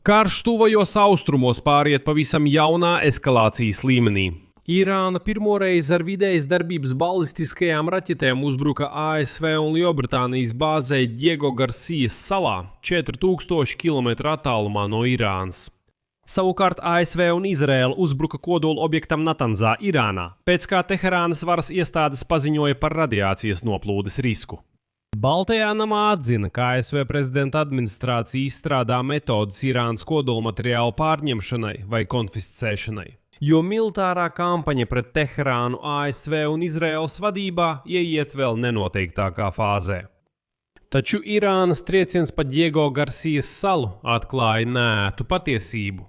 Karš tuvajos austrumos pāriet pavisam jaunā eskalācijas līmenī. Irāna pirmoreiz ar vidējas darbības balistiskajām raķetēm uzbruka ASV un Lielbritānijas bāzei Diego Garcijas salā, 4000 km attālumā no Irānas. Savukārt ASV un Izraēla uzbruka kodola objektam Natanzā, Irānā, pēc kā Teherānas varas iestādes paziņoja par radiācijas noplūdes risku. Baltajā namā atzina, ka ASV prezidenta administrācija izstrādā metodus Irānas kodolmateriālu pārņemšanai vai konfiscēšanai, jo militārā kampaņa pret Teherānu ASV un Izraēlas vadībā ieiet vēl nenoteiktākā fāzē. Taču Irānas trieciens pa Diego Garcijas salu atklāja nētu patiesību.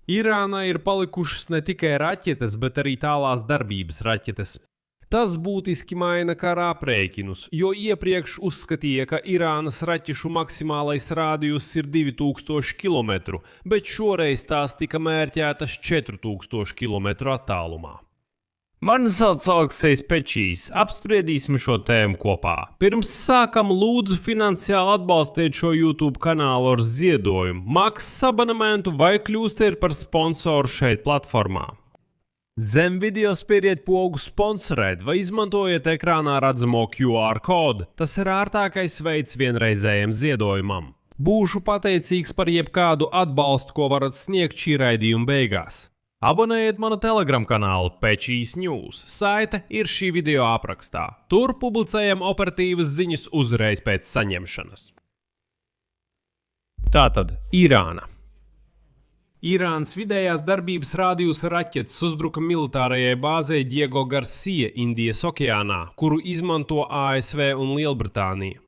Irānā ir palikušas ne tikai raķetes, bet arī tālās darbības raķetes. Tas būtiski maina kara aprēķinus, jo iepriekš uzskatīja, ka Irānas raķešu maksimālais rādijus ir 2000 km, bet šoreiz tās tika mērķētas 4000 km attālumā. Mani sauc Aleksejs Pečijs, apspriedīsim šo tēmu kopā. Pirms sākam lūdzu finansiāli atbalstiet šo YouTube kanālu ar ziedojumu, maksas abonementu vai kļūstiet par sponsoru šeit platformā. Zem video spiediet pogu sponsorēt vai izmantojiet ekrānā redzamo QR kodu. Tas ir ārtākais veids vienreizējiem ziedojumam. Būšu pateicīgs par jebkādu atbalstu, ko varat sniegt šī raidījuma beigās. Abonējiet manu Telegram kanālu Pečijs News. Saite ir šī video aprakstā. Tur publicējam operatīvas ziņas uzreiz pēc saņemšanas. Tātad Irāna. Irānas vidējās darbības rādījusa raķetes uzbruka militārajai bāzei Diego Garcia Indijas okeānā, kuru izmanto ASV un Lielbritānija.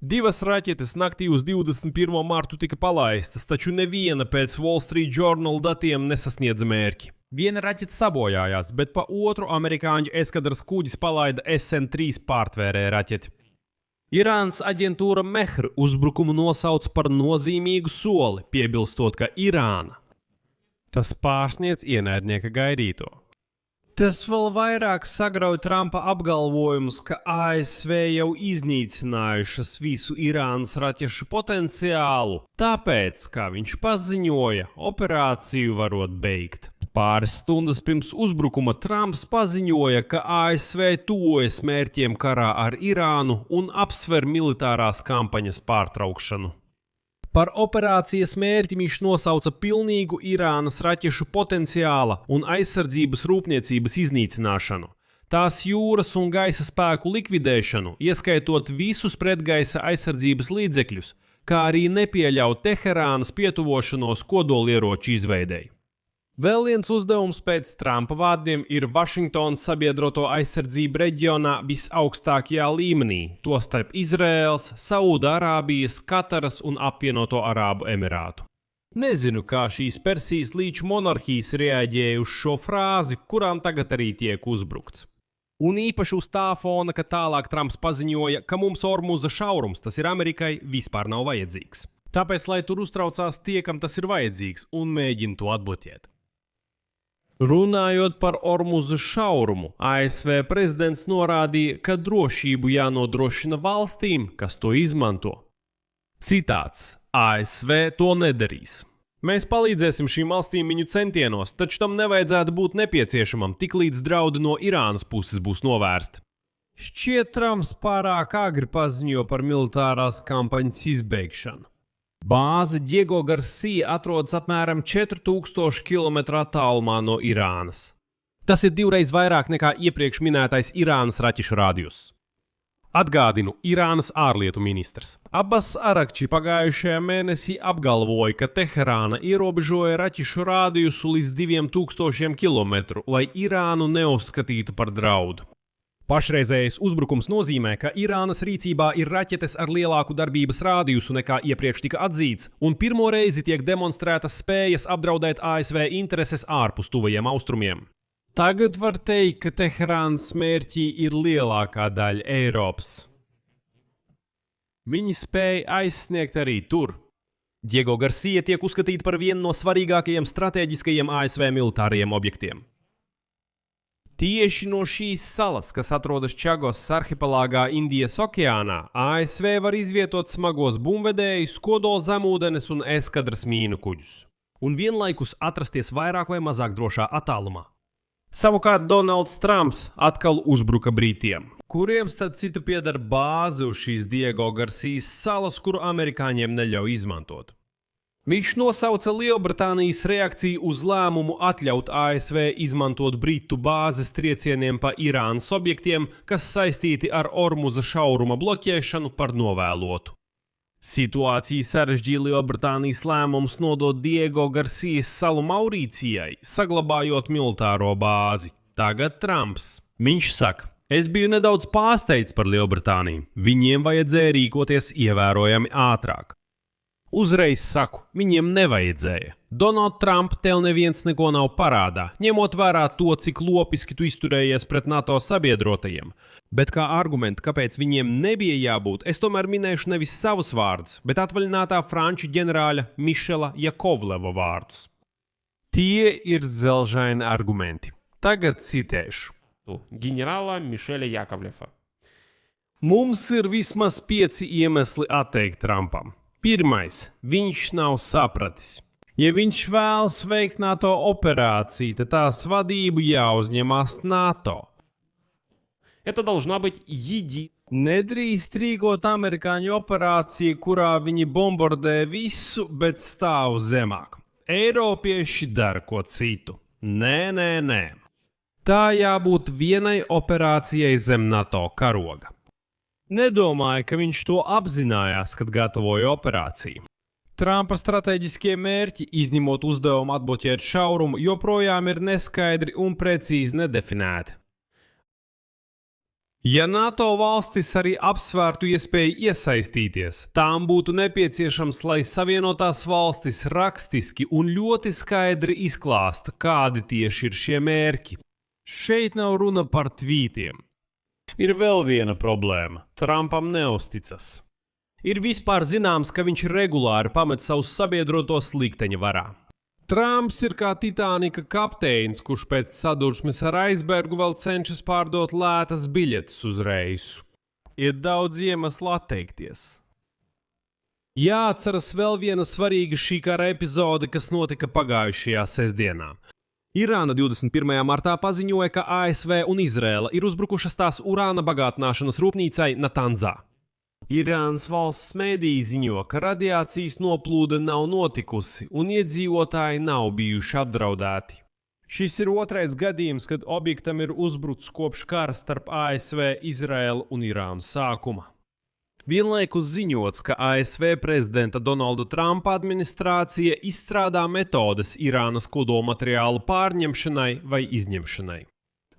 Divas raķetes naktī uz 21. martu tika palaistas, taču neviena pēc Wall Street Journal datiem nesasniedza mērķi. Viena raķete sabojājās, bet pa otru amerikāņu eskadras kuģis palaida SN-3 pārtvērēja raķeti. Irānas aģentūra Mehr uzbrukumu nosauc par nozīmīgu soli, piebilstot, ka Irāna tas pārsniedz ienaidnieka gaidīto. Tas vēl vairāk sagrauj Trumpa apgalvojumus, ka ASV jau iznīcinājušas visu Irānas raķešu potenciālu, tāpēc, kā viņš paziņoja, operāciju varot beigt. Pāris stundas pirms uzbrukuma Trumps paziņoja, ka ASV tuvojas mērķiem karā ar Irānu un apsver militārās kampaņas pārtraukšanu. Par operācijas mērķi viņš nosauca pilnīgu Irānas raķešu potenciāla un aizsardzības rūpniecības iznīcināšanu, tās jūras un gaisa spēku likvidēšanu, ieskaitot visus pretgaisa aizsardzības līdzekļus, kā arī nepieļaut Teherānas pietuvošanos kodolieroču izveidei. Vēl viens uzdevums pēc Trumpa vārdiem ir Vašingtonas sabiedroto aizsardzību reģionā visaugstākajā līmenī, tostarp Izraēlas, Saūda-Arābijas, Kataras un Apvienoto Arābu Emirātu. Nezinu, kā šīs Persijas līča monarhijas reaģēja uz šo frāzi, kurām tagad arī tiek uzbrukts. Un īpaši uz tā fona, ka tālāk Trumps paziņoja, ka mums Ormuza šaurums, tas ir Amerikai, vispār nav vajadzīgs. Tāpēc, lai tur uztraucās tie, kam tas ir vajadzīgs, un mēģina to atbloķēt. Runājot par Ormuza šaurumu, ASV prezidents norādīja, ka drošību jānodrošina valstīm, kas to izmanto. Citāts: ASV to nedarīs. Mēs palīdzēsim šīm valstīm viņu centienos, taču tam nevajadzētu būt nepieciešamam, tiklīdz draudi no Irānas puses būs novērsti. Šķiet, Trumps pārāk agri paziņo par militārās kampaņas izbeigšanu. Bāze Diego Garcia atrodas apmēram 4000 km attālumā no Irānas. Tas ir divreiz vairāk nekā iepriekš minētais Irānas raķešu rādījus. Atgādinu, Irānas ārlietu ministrs Abbas Arakči pagājušajā mēnesī apgalvoja, ka Teherāna ierobežoja raķešu rādījusu līdz 2000 km, lai Irānu neuzskatītu par draudu. Pašreizējais uzbrukums nozīmē, ka Irānas rīcībā ir raķetes ar lielāku darbības rādījusu nekā iepriekš tika atzīts, un pirmo reizi tiek demonstrētas spējas apdraudēt ASV intereses ārpus tuvajiem austrumiem. Tagad var teikt, ka Teherānas mērķī ir lielākā daļa Eiropas. Viņi spēja aizsniegt arī tur. Diego Garcia tiek uzskatīta par vienu no svarīgākajiem stratēģiskajiem ASV militārajiem objektiem. Tieši no šīs salas, kas atrodas Čagosas arhipelāgā Indijas okeānā, ASV var izvietot smagos bumbvedējus, kodola zemūdenes un eskadras mīnu kuģus. Un vienlaikus atrasties vairāk vai mazāk drošā attālumā. Savukārt Donalds Trumps atkal uzbruka Britiem, kuriem starp citu pieder bāze uz šīs Diego Garcijas salas, kuru amerikāņiem neļauj izmantot. Viņš nosauca Lielbritānijas reakciju uz lēmumu atļaut ASV izmantot Britu bāzes triecieniem pa Irānas objektiem, kas saistīti ar Ormuza šauruma bloķēšanu, par novēlotu. Situāciju sarežģīja Lielbritānijas lēmums nodot Diego Garcijas salu Maurīcijai, saglabājot militāro bāzi. Tagad Trumps. Viņš saka: Es biju nedaudz pārsteigts par Lielbritāniju. Viņiem vajadzēja rīkoties ievērojami ātrāk. Uzreiz saku, viņiem nevajadzēja. Donald Trump, tev neviens neko nav parādā, ņemot vērā to, cik lopiski tu izturējies pret NATO sabiedrotajiem. Bet kā argumentu, kāpēc viņiem nebija jābūt, es tomēr minēšu nevis savus vārdus, bet atvaļinātā franču ģenerāļa Mišela Jakovleva vārdus. Tie ir dzelžaini argumenti. Tagad citēšu. Ģenerāla Mišela Jakovleva. Mums ir vismaz 5 iemesli atteikt Trumpam. Pirmais, viņš nav sapratis. Ja viņš vēlas veikt NATO operāciju, tad tās vadību jāuzņemās NATO. Это должна быть единая. Nedrīkst rīkot amerikāņu operāciju, kurā viņi bombardē visu, bet stāv zemāk. Eiropieši dara ko citu. Nē. Tā jābūt vienai operācijai zem NATO karoga. Nedomāju, ka viņš to apzinājās, kad gatavoja operāciju. Trumpa stratēģiskie mērķi, izņemot uzdevumu atbloķēt šaurumu, joprojām ir neskaidri un precīzi nedefinēti. Ja NATO valstis arī apsvērtu iespēju iesaistīties, tām būtu nepieciešams, lai Savienotās valstis rakstiski un ļoti skaidri izklāsta, kādi tieši ir šie mērķi. Šeit nav runa par tvītiem. Ir vēl viena problēma. Trumpam neusticas. Ir vispār zināms, ka viņš regulāri pamet savus sabiedrotos likteņa varā. Trumps ir kā Titanika kapteinis, kurš pēc sadursmes ar aizbergu vēl cenšas pārdot lētas biļetes uz reisu. Ir daudz iemeslu atteikties. Jāatceras vēl viena svarīga šī kara epizode, kas notika pagājušajā sestdienā. Irāna 21. martā paziņoja, ka ASV un Izraela ir uzbrukušas tās urāna bagātināšanas rūpnīcai Natanzā. Irānas valsts mēdīji ziņo, ka radiācijas noplūde nav notikusi un iedzīvotāji nav bijuši apdraudēti. Šis ir otrais gadījums, kad objektam ir uzbrucis kopš kara starp ASV, Izraelu un Irānu sākuma. Vienlaikus ziņots, ka ASV prezidenta Donalda Trumpa administrācija izstrādā metodes Irānas kodolmateriālu pārņemšanai vai izņemšanai.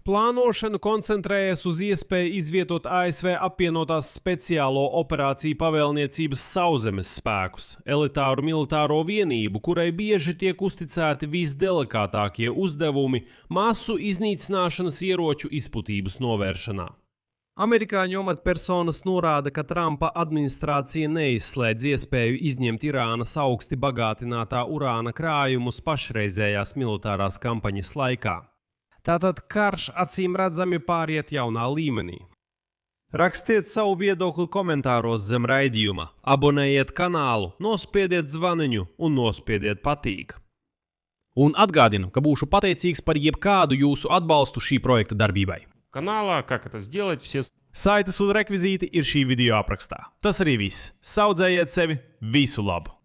Plānošana koncentrējas uz iespēju izvietot ASV apvienotās speciālo operāciju pavēlniecības sauszemes spēkus, elitāru militāro vienību, kurai bieži tiek uzticēti visdelikātākie uzdevumi masu iznīcināšanas ieroču izplatības novēršanā. Amerikāņu amatpersonas norāda, ka Trumpa administrācija neizslēdz iespēju izņemt Irānas augsti bagātinātā urāna krājumus pašreizējās militārās kampaņas laikā. Tātad karš acīm redzami pāriet jaunā līmenī. Rakstiet savu viedokli komentāros zem raidījuma, abonējiet kanālu, nospiediet zvaniņu un nospiediet patīk. Un atgādinu, ka būšu pateicīgs par jebkādu jūsu atbalstu šī projekta darbībai. Kanālā, как это сделать, все... Saites un rekvizīti ir šī video aprakstā. Tas arī viss. Saudzējiet sevi, visu labu!